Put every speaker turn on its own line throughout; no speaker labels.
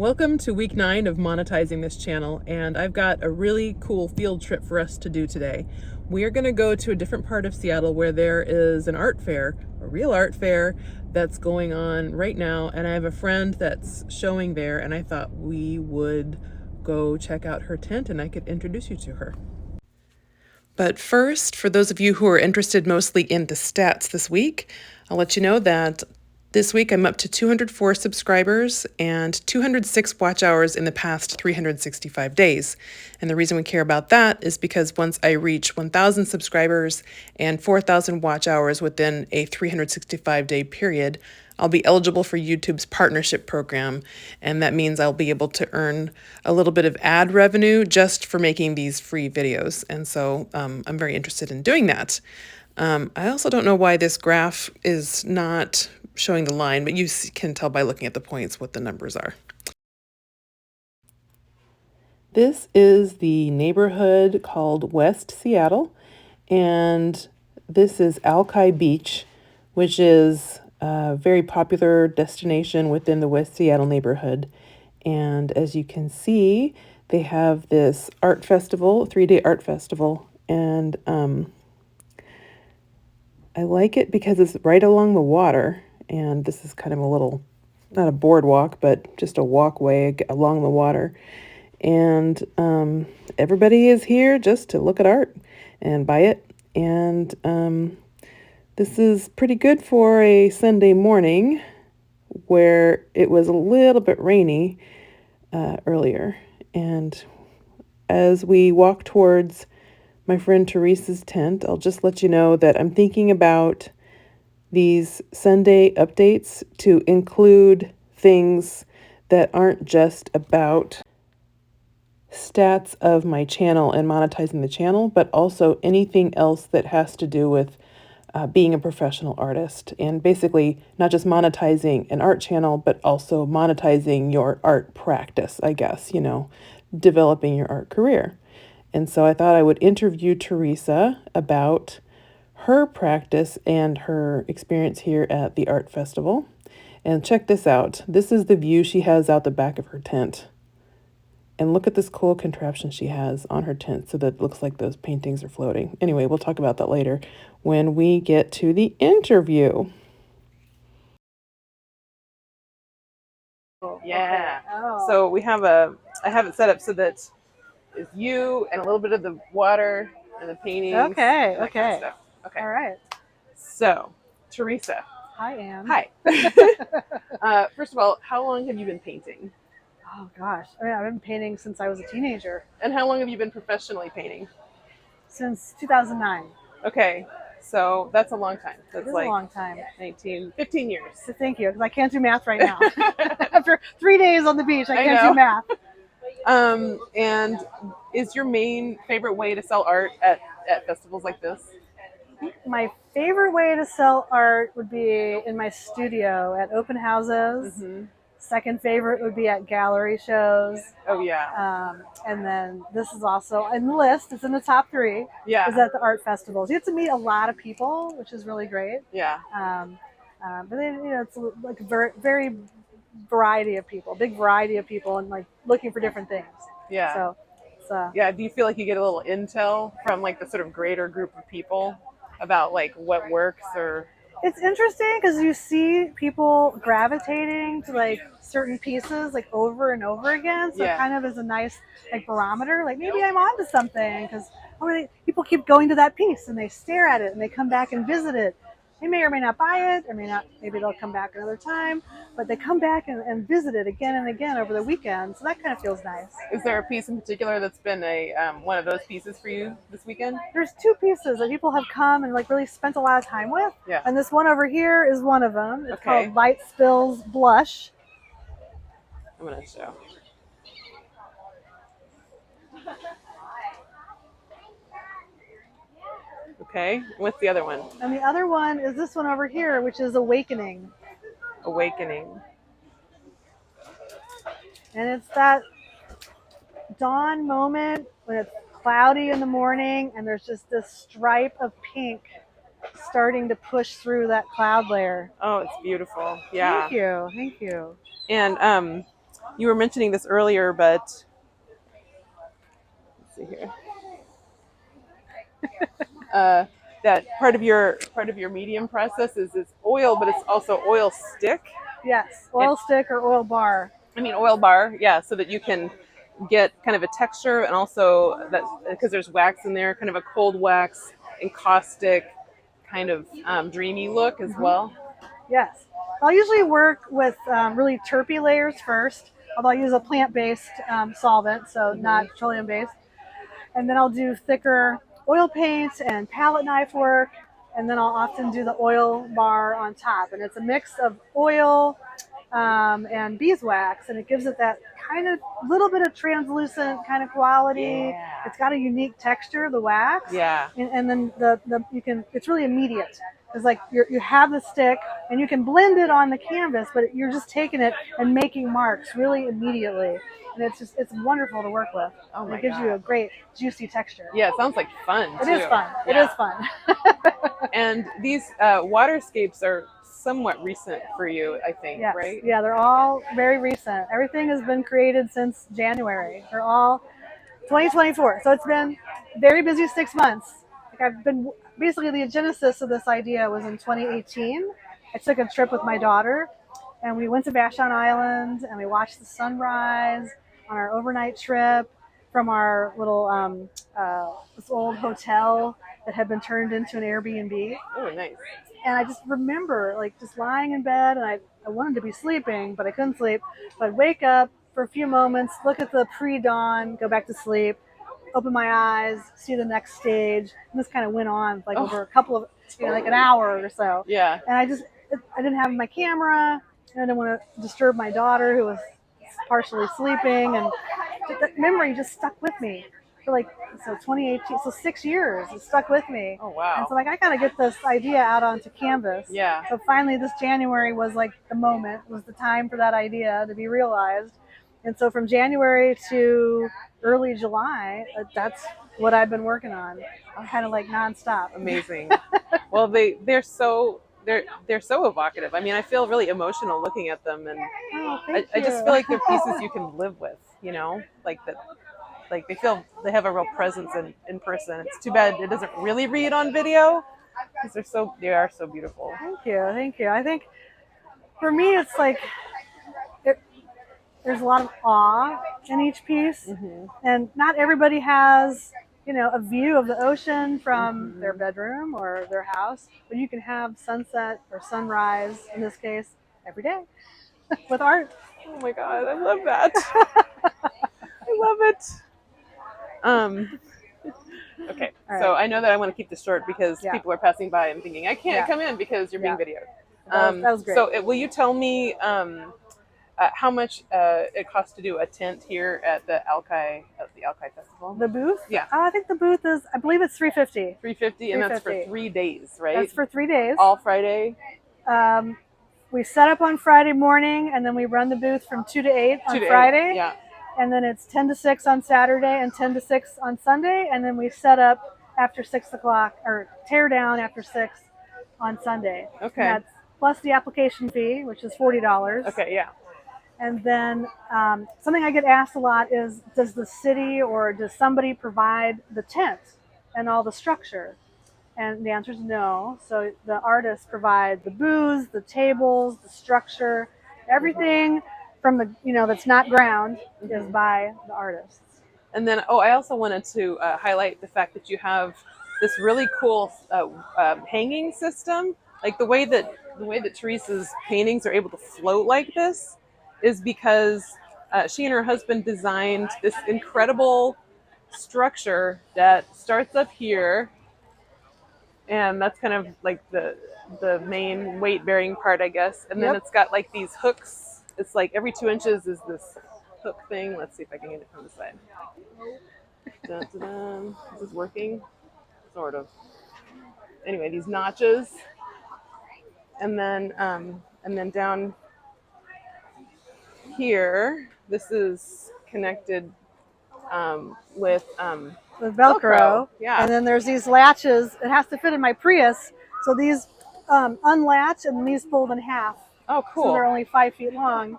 Welcome to week 9 of monetizing this channel, and I've got a really cool field trip for us to do today. We are going to go to a different part of Seattle where there is an art fair, a real art fair that's going on right now, and I have a friend that's showing there, and I thought we would go check out her tent and I could introduce you to her. But first, for those of you who are interested mostly in the stats this week, I'll let you know that this week I'm up to 204 subscribers and 206 watch hours in the past 365 days. And the reason we care about that is because once I reach 1,000 subscribers and 4,000 watch hours within a 365-day period, I'll be eligible for YouTube's partnership program, and that means I'll be able to earn a little bit of ad revenue just for making these free videos. And so I'm very interested in doing that. I also don't know why this graph is not showing the line, but you can tell by looking at the points what the numbers are. This is the neighborhood called West Seattle, and this is Alki Beach, which is a very popular destination within the West Seattle neighborhood. And as you can see, they have this art festival, 3-day art festival, and I like it because it's right along the water, and this is kind of a little, not a boardwalk, but just a walkway along the water. And everybody is here just to look at art and buy it. And this is pretty good for a Sunday morning where it was a little bit rainy earlier. And as we walk towards my friend Teresa's tent, I'll just let you know that I'm thinking about these Sunday updates to include things that aren't just about stats of my channel and monetizing the channel, but also anything else that has to do with being a professional artist, and basically not just monetizing an art channel, but also monetizing your art practice, I guess, developing your art career. And so I thought I would interview Teresa about her practice and her experience here at the art festival. And check this out. This is the view she has out the back of her tent. And look at this cool contraption she has on her tent so that it looks like those paintings are floating. Anyway, we'll talk about that later when we get to the interview. Yeah. Okay. Oh. So I have it set up so that it's you and a little bit of the water and the paintings.
Okay.
And that kind of stuff. Okay.
All right.
So, Teresa.
Hi, Anne.
Hi. First of all, how long have you been painting?
Oh gosh, I've been painting since I was a teenager.
And how long have you been professionally painting?
Since 2009.
Okay, so that's a long time. That's
a long time.
15 years.
So thank you, because I can't do math right now. After 3 days on the beach, I can't do math.
And is your main favorite way to sell art at festivals like this?
My favorite way to sell art would be in my studio at open houses. Mm-hmm. Second favorite would be at gallery shows.
Oh, yeah.
And then this is also in the list. It's in the top 3.
Yeah.
Is at the art festivals. You get to meet a lot of people, which is really great.
Yeah.
But then, it's like a very, very variety of people, big variety of people, and like looking for different things.
Yeah.
So.
Yeah. Do you feel like you get a little intel from like the sort of greater group of people about like what works or?
It's interesting because you see people gravitating to like certain pieces like over and over again. So it kind of is a nice like barometer. Like maybe I'm onto something because people keep going to that piece and they stare at it and they come back and visit it. They may or may not buy it, or may not. Maybe they'll come back another time, but they come back and visit it again and again over the weekend. So that kind of feels nice.
Is there a piece in particular that's been a one of those pieces for you this weekend?
There's 2 pieces that people have come and like really spent a lot of time with.
Yeah.
And this one over here is one of them. It's called Light Spills Blush.
I'm gonna show. Okay, what's the other one?
And the other one is this one over here, which is Awakening.
Awakening.
And it's that dawn moment when it's cloudy in the morning and there's just this stripe of pink starting to push through that cloud layer.
Oh, it's beautiful. Yeah.
Thank you.
And you were mentioning this earlier, but let's see here. That part of your medium process is oil, but it's also oil stick.
Yes, oil stick or oil bar.
I mean oil bar, yeah, so that you can get kind of a texture and also that because there's wax in there, kind of a cold wax, encaustic, kind of dreamy look as well.
Yes. I'll usually work with really terpy layers first, although I use a plant-based solvent, so not petroleum-based. And then I'll do thicker oil paint and palette knife work, and then I'll often do the oil bar on top. And it's a mix of oil and beeswax, and it gives it that kind of little bit of translucent kind of quality.
Yeah.
It's got a unique texture, the wax.
Yeah.
And then the you can it's really immediate. It's like you have the stick and you can blend it on the canvas, but you're just taking it and making marks really immediately. And it's wonderful to work with.
Oh my
it gives
God.
you a great juicy texture.
Yeah, it sounds like fun.
It
too.
is fun.
Yeah.
It is fun.
And these waterscapes are somewhat recent for you, I think,
Yes.
right?
Yeah, they're all very recent. Everything has been created since January. They're all 2024. So it's been very busy 6 months. Like I've been basically the genesis of this idea was in 2018. I took a trip with my daughter and we went to Vashon Island and we watched the sunrise on our overnight trip from our little this old hotel that had been turned into an Airbnb.
Oh, nice.
And I just remember like just lying in bed and I wanted to be sleeping, but I couldn't sleep. So I'd wake up for a few moments, look at the pre-dawn, go back to sleep, open my eyes, see the next stage. And this kind of went on like over a couple of, like an hour or so.
Yeah.
And I didn't have my camera. And I didn't want to disturb my daughter who was partially sleeping. And that memory just stuck with me for like, so 2018, so 6 years, it stuck with me.
Oh, wow.
And so like, I got to get this idea out onto canvas.
Yeah.
So finally this January was like the moment, was the time for that idea to be realized. And so from January to early July, that's what I've been working on, kind of like nonstop.
Amazing. Well, they're so evocative. I mean, I feel really emotional looking at them, and I just feel like they're pieces you can live with. You know, like that. Like they have a real presence in person. It's too bad it doesn't really read on video because they are so beautiful.
Thank you. I think for me, it's like there's a lot of awe in each piece, and not everybody has a view of the ocean from their bedroom or their house, but you can have sunset or sunrise in this case every day with art.
Oh my God, I love that. I love it. Okay, right. So I know that I want to keep this short because people are passing by and thinking I can't come in because you're being videoed.
That was great.
So will you tell me how much it costs to do a tent here at the Alki Festival?
The booth?
Yeah.
I think the booth is, I believe it's $350.
$350, and that's for 3 days, right?
That's for 3 days.
All Friday.
We set up on Friday morning, and then we run the booth from 2 to 8 on Friday.
Yeah.
And then it's 10 to 6 on Saturday and 10 to 6 on Sunday. And then we set up after 6 o'clock, or tear down after 6 on Sunday.
Okay.
And that's plus the application fee, which is $40.
Okay, yeah.
And then something I get asked a lot is, does the city or does somebody provide the tent and all the structure? And the answer is no. So the artists provide the booths, the tables, the structure, everything from the, that's not ground is by the artists.
And then, I also wanted to highlight the fact that you have this really cool hanging system. Like the way that Teresa's paintings are able to float like this is because she and her husband designed this incredible structure that starts up here, and that's kind of like the main weight-bearing part, I guess. And then it's got like these hooks. It's like every 2 inches is this hook thing. Let's see if I can get it from the side. Dun, dun, dun. Is this working? Sort of. Anyway, these notches, and then down here, this is connected with
Velcro.
Yeah.
And then there's these latches. It has to fit in my Prius, so these unlatch and these fold in half.
Oh, cool.
So they're only 5 feet long.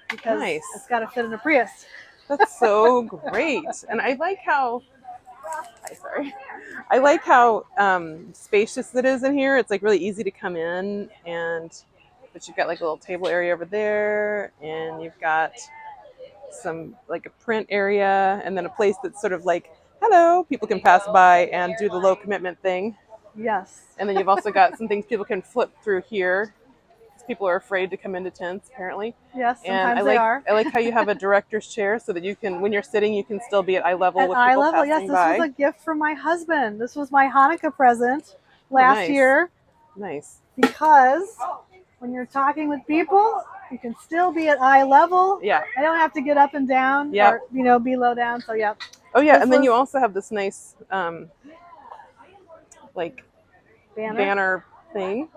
because
Nice.
it's got to fit in a Prius.
That's so great. And I like how, sorry, I like how spacious it is in here. It's like really easy to come in, and but you've got like a little table area over there, and you've got some like a print area, and then a place that's sort of like, hello, people can pass by and do the low commitment thing.
Yes.
And then you've also got some things people can flip through here. People are afraid to come into tents, apparently.
Yes,
And
sometimes they are.
I like how you have a director's chair so that you can, when you're sitting, you can still be at eye level
At
with
eye
people
level,
passing
yes. This
by.
was a gift from my husband. This was my Hanukkah present last
Nice.
year.
Nice.
Because when you're talking with people, you can still be at eye level.
Yeah.
I don't have to get up and down
Yep.
or be low down. So yeah.
Oh yeah,
This
and then
was
you also have this nice like banner thing,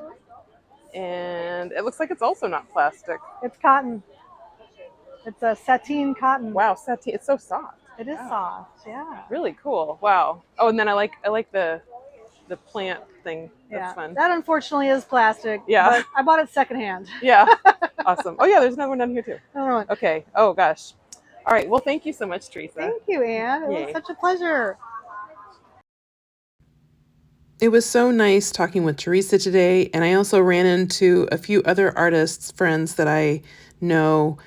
and it looks like it's also not plastic.
It's cotton. It's a sateen cotton.
Wow, sateen. It's so soft.
It is soft. Yeah.
Really cool. Wow. Oh, and then I like the plant thing. That's
Yeah.
fun.
That unfortunately is plastic.
Yeah.
But I bought it secondhand.
Yeah. Awesome. Oh yeah, there's another one down here too.
Oh,
Okay. Oh gosh. All right. Well, thank you so much, Teresa.
thank you, Anne. It was
Yay.
such a pleasure.
It was so nice talking with Teresa today, and I also ran into a few other artists, friends that I know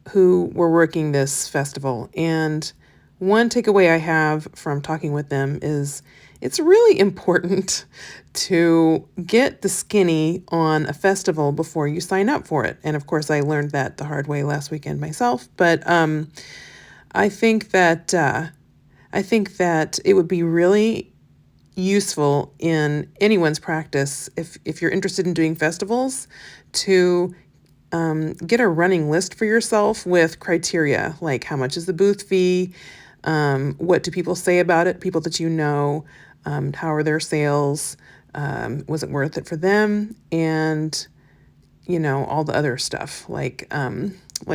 who were working this festival. And one takeaway I have from talking with them is it's really important to get the skinny on a festival before you sign up for it. And of course, I learned that the hard way last weekend myself. But I think that it would be really useful in anyone's practice if you're interested in doing festivals to get a running list for yourself with criteria like how much is the booth fee, what do people say about it, people that you know, how are their sales, was it worth it for them, and all the other stuff like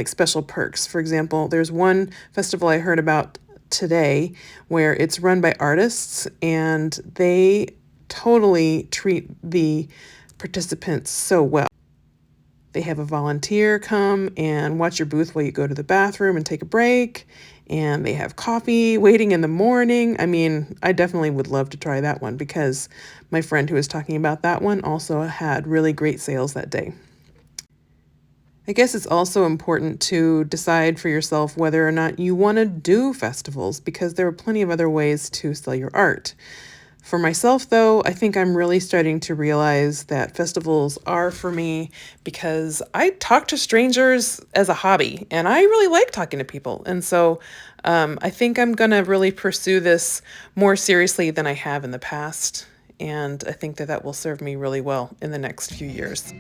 special perks. For example, there's one festival I heard about today where it's run by artists and they totally treat the participants so well. They have a volunteer come and watch your booth while you go to the bathroom and take a break, and they have coffee waiting in the morning. I mean, I definitely would love to try that one because my friend who was talking about that one also had really great sales that day. I guess it's also important to decide for yourself whether or not you want to do festivals because there are plenty of other ways to sell your art. For myself, though, I think I'm really starting to realize that festivals are for me because I talk to strangers as a hobby and I really like talking to people. And so I think I'm going to really pursue this more seriously than I have in the past. And I think that will serve me really well in the next few years.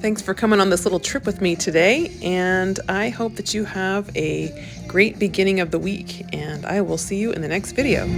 Thanks for coming on this little trip with me today, and I hope that you have a great beginning of the week, and I will see you in the next video.